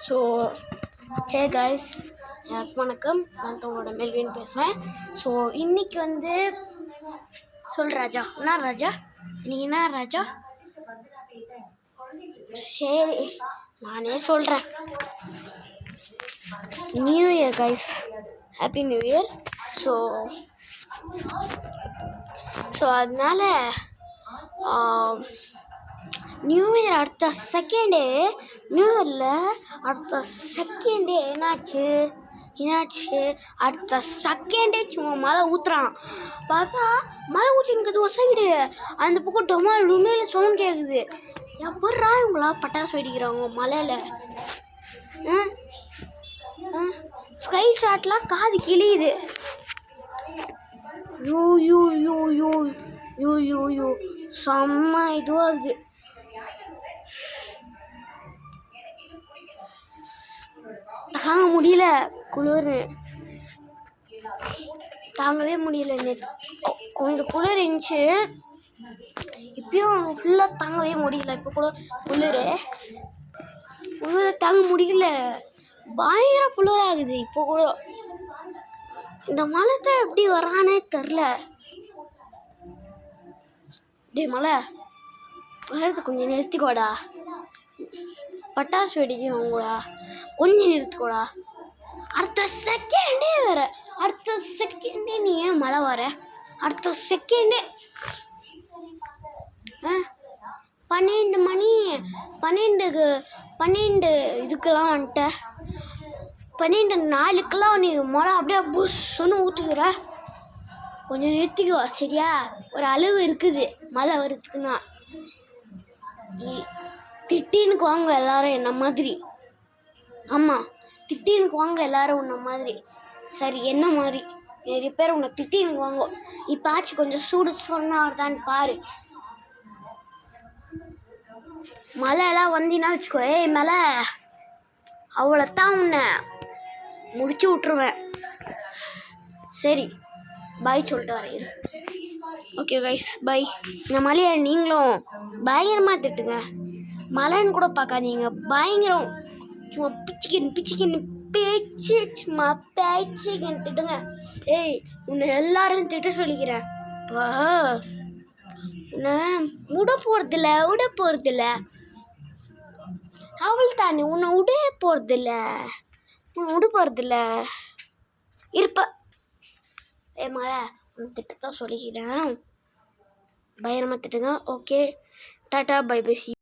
So hey guys, வணக்கம். நான் உங்களோட மெல்வின் பேசுகிறேன். ஸோ இன்னைக்கு வந்து சொல் ராஜா. என்ன ராஜா இன்னைக்கு? என்ன ராஜா? சரி, நானே சொல்கிறேன். New year guys, happy new year. So அதனால நியூ இயர் அடுத்த செகண்டே, நியூ இயரில் அடுத்த செகண்டே என்னாச்சு, அடுத்த செகண்டே சும்மா மழை ஊற்றுறான். பார்த்தா மழை ஊற்றினுக்குது ஒரு சைடு, அந்த பக்கம் டொமால் டுமையில் சவுண்ட் கேட்குது. எப்பட்றா இவங்களா பட்டாசு வெடிக்கிறாங்க மழையில்? ஸ்கை ஷாட்லாம் காது கிளியுது. You you you you you you you செம்ம இதுவாகுது. தாங்க முடியல, குளிர் தாங்கவே முடியல. நேற்று கொஞ்சம் குளிர் இருந்துச்சு, இப்பயும் ஃபுல்லாக தாங்கவே முடியல. இப்போ கூட குளிர் தாங்க முடியல, பயங்கர குளிராகுது. இப்போ கூட இந்த மழை தான் எப்படி வரானே தெரில. டே மழை வர்றது கொஞ்சம் நிறுத்திக்கோடா, பட்டாசு வெடிக்கிறவங்களா கொஞ்சம் நிறுத்திக்கோடா. அடுத்த செகண்டே நீ ஏன் மழை வர? அடுத்த செகண்டே 12 மணி 12 இதுக்கெல்லாம் வந்துட்ட, 12:04 நீ மழை அப்படியே புஷ்ஷுன்னு ஊற்றுக்கிற. கொஞ்சம் நிறுத்திக்கோ சரியா? ஒரு அளவு இருக்குது மழை வர்றதுக்குன்னா. திட்டினுக்கு வாங்க எல்லாரும் என்ன மாதிரி. ஆமாம், திட்டினுக்கு வாங்க எல்லாரும் உன்ன மாதிரி. சரி, என்ன மாதிரி நிறைய பேர் உன்னை திட்டினுக்கு வாங்க. இப்போ ஆச்சு கொஞ்சம் சூடு சொன்னார்தான் பாரு. மழைலாம் வந்தினா வச்சுக்கோ, மழை அவ்வளோத்தான், உன்னை முடிச்சு விட்ருவேன். சரி, பாய் சொல்லிட்டு வரேன். ஓகே கைஸ், பாய். இந்த மழையை நீங்களும் பயங்கரமாக திட்டுங்க. மழைன்னு கூட பார்க்காதீங்க, பயங்கரம். சும்மா பிச்சுக்கின்னு சும்மா பேச்சுக்கின்னு திட்டுங்க. உன்னை எல்லாரும் திட்ட சொல்லிக்கிறேன். இப்போ உன்னை விட போகிறதில்ல அவள் தானே, உன்னை விட போகிறதில்ல இருப்ப. மழை உன்னை திட்டத்தான் சொல்லிக்கிறேன், பயங்கரமாக திட்டுங்க. Okay, tata, bye by.